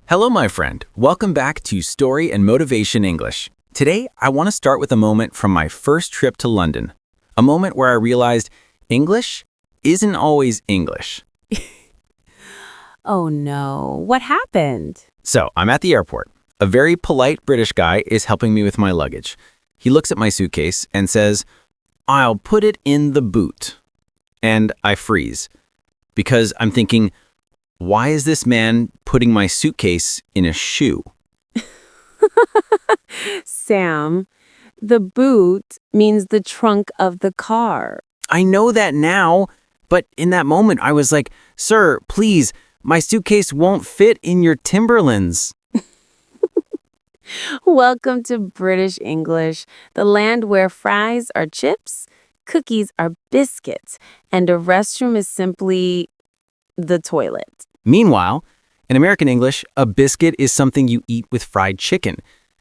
Hello, my friend. Welcome back to Story and Motivation English. Today, I want to start with a moment from my first trip to London. A moment where I realized English isn't always English. Oh no, what happened? So, I'm at the airport. A very polite British guy is helping me with my luggage. He looks at my suitcase and says, "I'll put it in the boot." And I freeze because I'm thinking, why is this man putting my suitcase in a shoe? Sam, the boot means the trunk of the car. I know that now, but in that moment I was like, "Sir, please, my suitcase won't fit in your Timberlands." Welcome to British English, the land where fries are chips, cookies are biscuits, and a restroom is simply the toilet. Meanwhile, in American English, a biscuit is something you eat with fried chicken.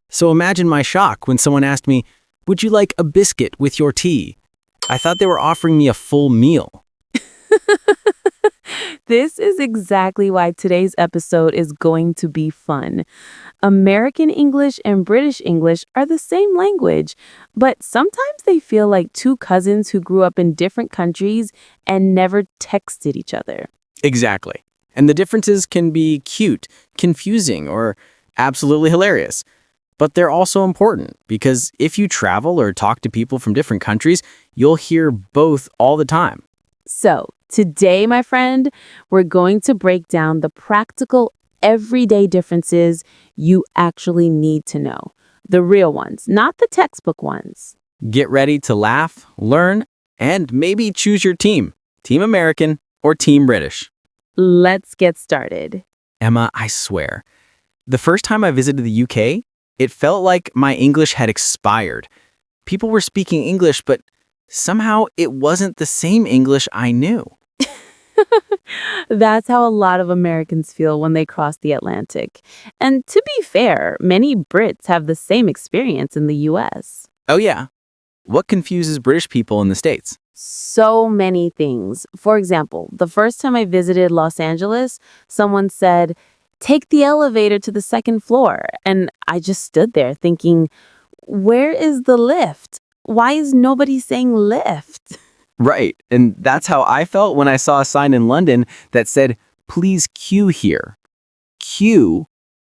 So imagine my shock when someone asked me, "Would you like a biscuit with your tea?" I thought they were offering me a full meal. This is exactly why today's episode is going to be fun. American English and British English are the same language, but sometimes they feel like two cousins who grew up in different countries and never texted each other. Exactly. And the differences can be cute, confusing, or absolutely hilarious. But they're also important because if you travel or talk to people from different countries, you'll hear both all the time. So, today, my friend, we're going to break down the practical, everyday differences you actually need to know. The real ones, not the textbook ones. Get ready to laugh, learn, and maybe choose your team. Team American or Team British. Let's get started. Emma, I swear, the first time I visited the UK, it felt like my English had expired. People were speaking English, but somehow it wasn't the same English I knew. That's how a lot of Americans feel when they cross the Atlantic. And to be fair, many Brits have the same experience in the US. Oh yeah, what confuses British people in the States? So many things. For example, the first time I visited Los Angeles, someone said, "Take the elevator to the second floor." And I just stood there thinking, where is the lift? Why is nobody saying lift? Right, and that's how I felt when I saw a sign in London that said, "Please queue here." Queue?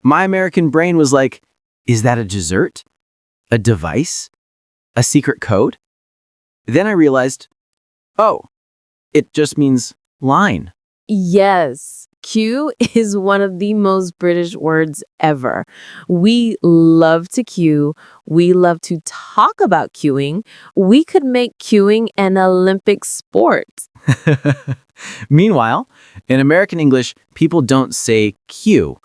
My American brain was like, is that a dessert? A device? A secret code? Then I realized, oh, it just means line. Yes, queue is one of the most British words ever. We love to queue. We love to talk about queuing. We could make queuing an Olympic sport. Meanwhile, in American English, people don't say queue.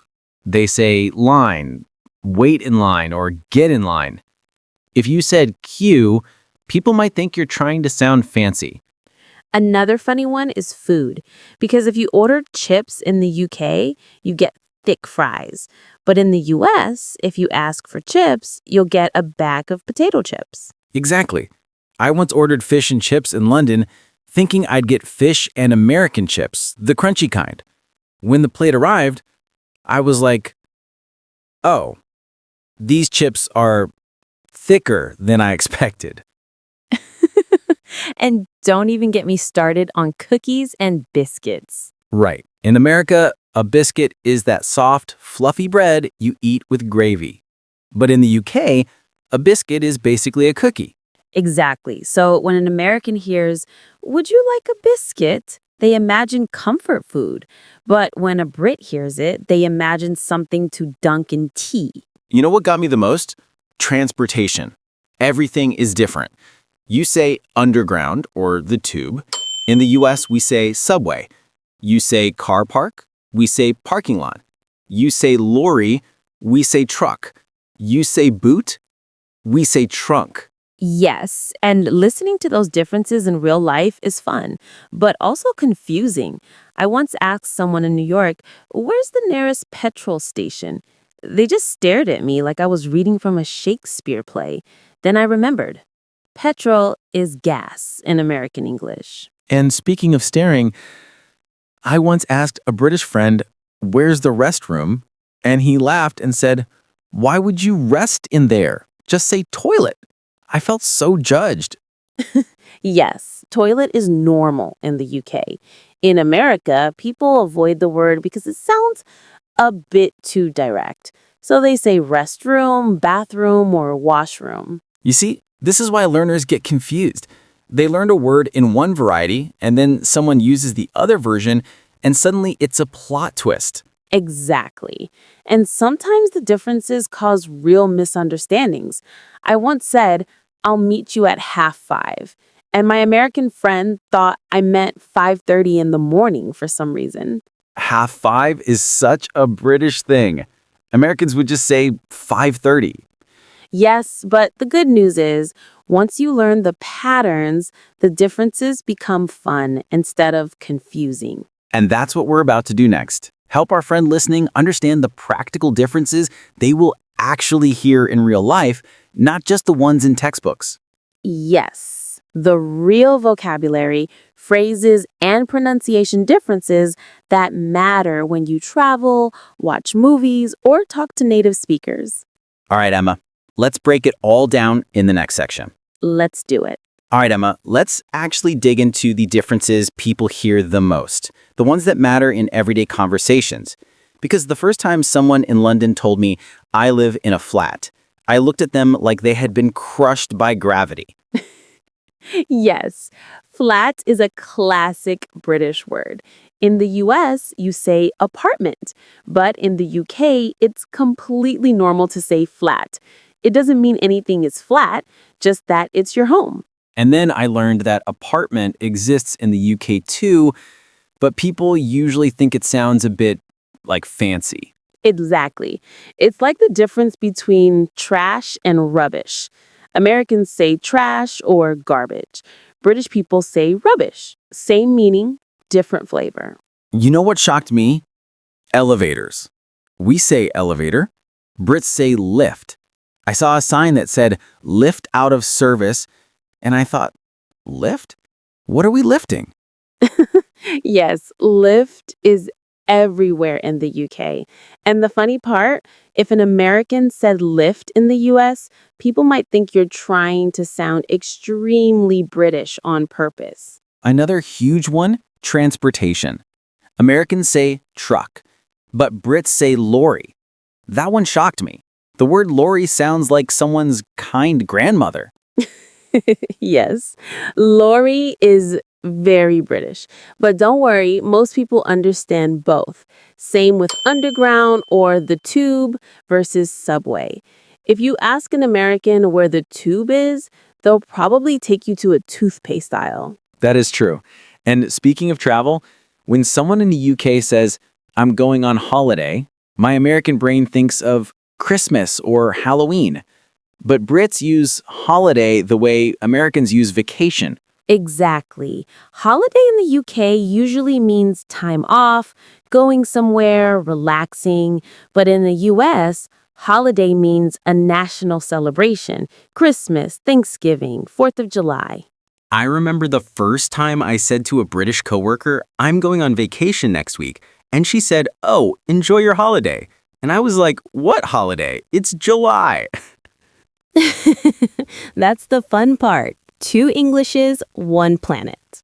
They say line, wait in line, or get in line. If you said queue, people might think you're trying to sound fancy. Another funny one is food, because if you order chips in the UK, you get thick fries. But in the US, if you ask for chips, you'll get a bag of potato chips. Exactly. I once ordered fish and chips in London, thinking I'd get fish and American chips, the crunchy kind. When the plate arrived, I was like, oh, these chips are thicker than I expected. And don't even get me started on cookies and biscuits. Right. In America, a biscuit is that soft, fluffy bread you eat with gravy. But in the UK, a biscuit is basically a cookie. Exactly. So when an American hears, "Would you like a biscuit?" they imagine comfort food. But when a Brit hears it, they imagine something to dunk in tea. You know what got me the most? Transportation. Everything is different. You say underground or the tube. In the US, we say subway. You say car park, we say parking lot. You say lorry, we say truck. You say boot, we say trunk. Yes, and listening to those differences in real life is fun, but also confusing. I once asked someone in New York, "Where's the nearest petrol station?" They just stared at me like I was reading from a Shakespeare play. Then I remembered. Petrol is gas in American English. And speaking of staring, I once asked a British friend, "Where's the restroom?" And he laughed and said, "Why would you rest in there? Just say toilet." I felt so judged. Yes, toilet is normal in the UK. In America, people avoid the word because it sounds a bit too direct. So they say restroom, bathroom, or washroom. You see, this is why learners get confused. They learned a word in one variety, and then someone uses the other version, and suddenly it's a plot twist. Exactly. And sometimes the differences cause real misunderstandings. I once said, "I'll meet you at 5:30." And my American friend thought I meant 5:30 in the morning for some reason. 5:30 is such a British thing. Americans would just say 5:30. Yes, but the good news is, once you learn the patterns, the differences become fun instead of confusing. And that's what we're about to do next. Help our friend listening understand the practical differences they will actually hear in real life, not just the ones in textbooks. Yes, the real vocabulary, phrases, and pronunciation differences that matter when you travel, watch movies, or talk to native speakers. All right, Emma, let's break it all down in the next section. Let's do it. All right, Emma, let's actually dig into the differences people hear the most, the ones that matter in everyday conversations. Because the first time someone in London told me, "I live in a flat," I looked at them like they had been crushed by gravity. Yes, flat is a classic British word. In the US, you say apartment, but in the UK, it's completely normal to say flat. It doesn't mean anything is flat, just that it's your home. And then I learned that apartment exists in the UK too, but people usually think it sounds a bit like fancy. Exactly. It's like the difference between trash and rubbish. Americans say trash or garbage. British people say rubbish. Same meaning, different flavor. You know what shocked me? Elevators. We say elevator. Brits say lift. I saw a sign that said lift out of service, and I thought, lift? What are we lifting? Yes, lift is everywhere in the UK. And the funny part, if an American said lift in the US, people might think you're trying to sound extremely British on purpose. Another huge one, transportation. Americans say truck, but Brits say lorry. That one shocked me. The word lorry sounds like someone's kind grandmother. Yes, lorry is very British. But don't worry, most people understand both. Same with underground or the tube versus subway. If you ask an American where the tube is, they'll probably take you to a toothpaste aisle. That is true. And speaking of travel, when someone in the UK says, "I'm going on holiday," my American brain thinks of Christmas or Halloween. But Brits use holiday the way Americans use vacation. Exactly. Holiday in the UK usually means time off, going somewhere, relaxing. But in the US, holiday means a national celebration. Christmas, Thanksgiving, 4th of July. I remember the first time I said to a British coworker, "I'm going on vacation next week." And she said, "Oh, enjoy your holiday." And I was like, "What holiday? It's July." That's the fun part. Two Englishes, one planet.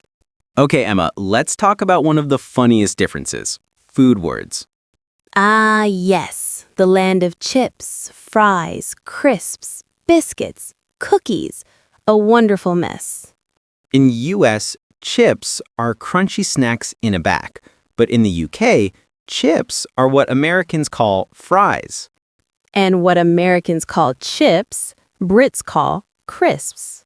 Okay, Emma, let's talk about one of the funniest differences, food words. Ah, yes. The land of chips, fries, crisps, biscuits, cookies. A wonderful mess. In US, chips are crunchy snacks in a bag, but in the UK, chips are what Americans call fries. And what Americans call chips, Brits call crisps.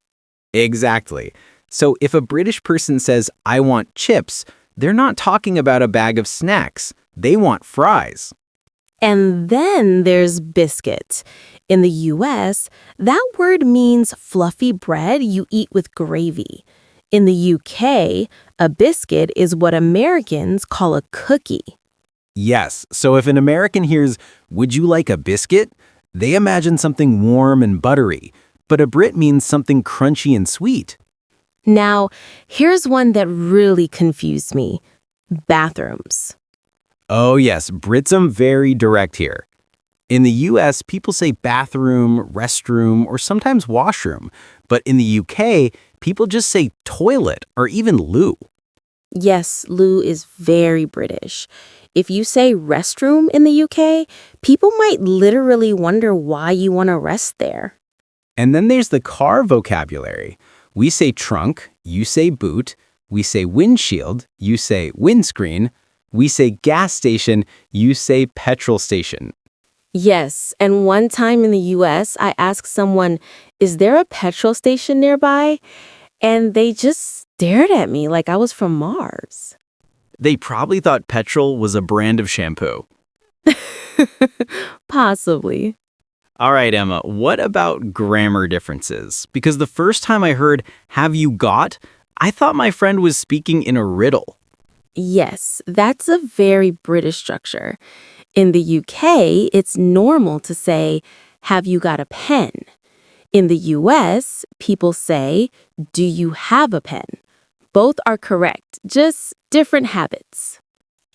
Exactly. So if a British person says, "I want chips," they're not talking about a bag of snacks. They want fries. And then there's biscuit. In the US, that word means fluffy bread you eat with gravy. In the UK, a biscuit is what Americans call a cookie. Yes, so if an American hears, "Would you like a biscuit?" they imagine something warm and buttery, but a Brit means something crunchy and sweet. Now, here's one that really confused me. Bathrooms. Oh yes, Britsum very direct here. In the US, people say bathroom, restroom, or sometimes washroom. But in the UK, people just say toilet or even loo. Yes, loo is very British. If you say restroom in the UK, people might literally wonder why you want to rest there. And then there's the car vocabulary. We say trunk, you say boot. We say windshield, you say windscreen. We say gas station, you say petrol station. Yes, and one time in the US, I asked someone, "Is there a petrol station nearby?" And they just stared at me like I was from Mars. They probably thought petrol was a brand of shampoo. Possibly. All right, Emma, what about grammar differences? Because the first time I heard have you got, I thought my friend was speaking in a riddle. Yes, that's a very British structure. In the UK, it's normal to say, "Have you got a pen?" In the US, people say, "Do you have a pen?" Both are correct, just different habits.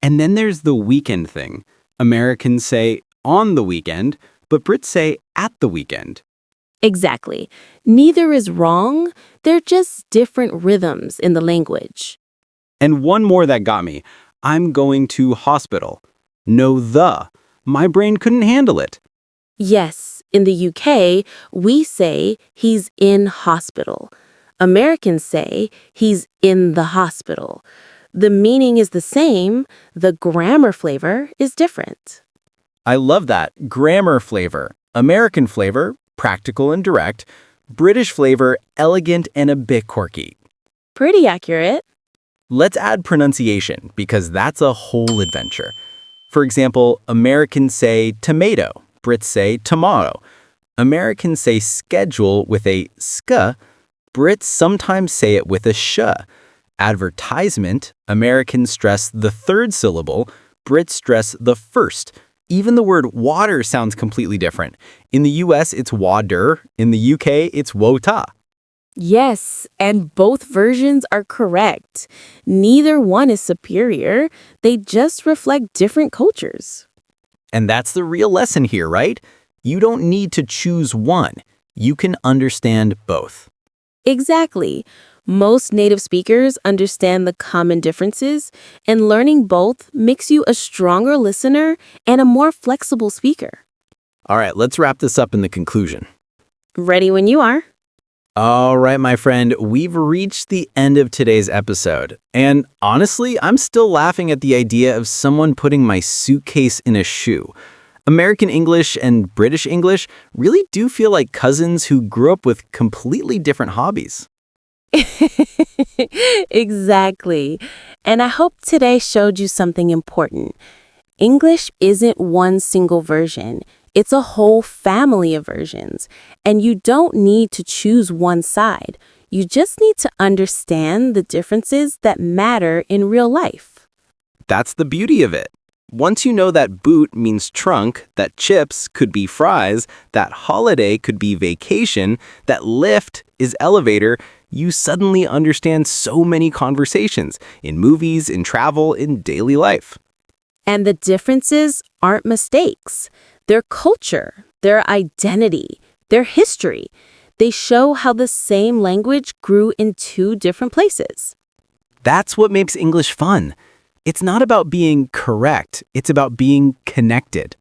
And then there's the weekend thing. Americans say on the weekend, but Brits say at the weekend. Exactly. Neither is wrong, they're just different rhythms in the language. And one more that got me. I'm going to hospital. No the. My brain couldn't handle it. Yes, in the UK, we say he's in hospital. Americans say he's in the hospital. The meaning is the same, the grammar flavor is different. I love that. Grammar flavor. American flavor, practical and direct. British flavor, elegant and a bit quirky. Pretty accurate. Let's add pronunciation because that's a whole adventure. For example, Americans say tomato. Brits say tomorrow. Americans say schedule with a sk. Brits sometimes say it with a sh. Advertisement, Americans stress the third syllable. Brits stress the first. Even the word water sounds completely different. In the US, it's water. In the UK, it's wota. Yes, and both versions are correct. Neither one is superior, they just reflect different cultures. And that's the real lesson here, right? You don't need to choose one. You can understand both. Exactly. Most native speakers understand the common differences, and learning both makes you a stronger listener and a more flexible speaker. All right, let's wrap this up in the conclusion. Ready when you are. All right, my friend, we've reached the end of today's episode. And honestly, I'm still laughing at the idea of someone putting my suitcase in a shoe. American English and British English really do feel like cousins who grew up with completely different hobbies. Exactly. And I hope today showed you something important. English isn't one single version. It's a whole family of versions. And you don't need to choose one side. You just need to understand the differences that matter in real life. That's the beauty of it. Once you know that boot means trunk, that chips could be fries, that holiday could be vacation, that lift is elevator, you suddenly understand so many conversations in movies, in travel, in daily life. And the differences aren't mistakes. They're culture, their identity, their history. They show how the same language grew in two different places. That's what makes English fun. It's not about being correct, it's about being connected.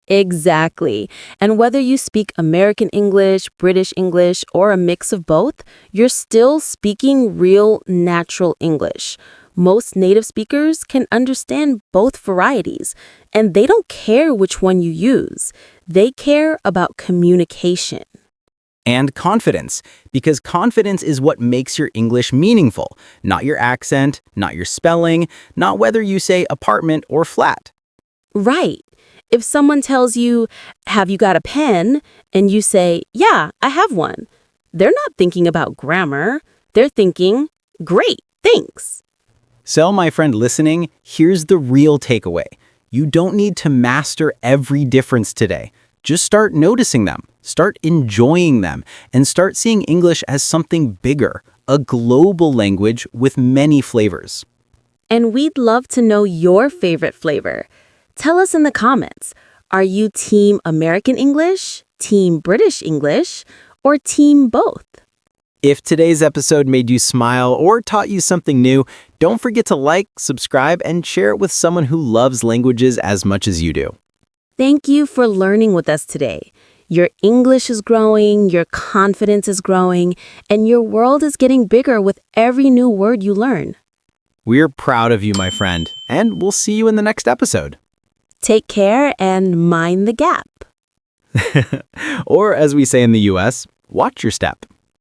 Exactly. And whether you speak American English, British English, or a mix of both, you're still speaking real, natural English. Most native speakers can understand both varieties, and they don't care which one you use. They care about communication. And confidence, because confidence is what makes your English meaningful, not your accent, not your spelling, not whether you say apartment or flat. Right. If someone tells you, "Have you got a pen?" and you say, "Yeah, I have one," they're not thinking about grammar. They're thinking, "Great, thanks." So, my friend listening, here's the real takeaway. You don't need to master every difference today. Just start noticing them, start enjoying them, and start seeing English as something bigger, a global language with many flavors. And we'd love to know your favorite flavor. Tell us in the comments. Are you Team American English, Team British English, or Team both? If today's episode made you smile or taught you something new, don't forget to like, subscribe, and share it with someone who loves languages as much as you do. Thank you for learning with us today. Your English is growing, your confidence is growing, and your world is getting bigger with every new word you learn. We're proud of you, my friend, and we'll see you in the next episode. Take care and mind the gap. Or as we say in the US, watch your step.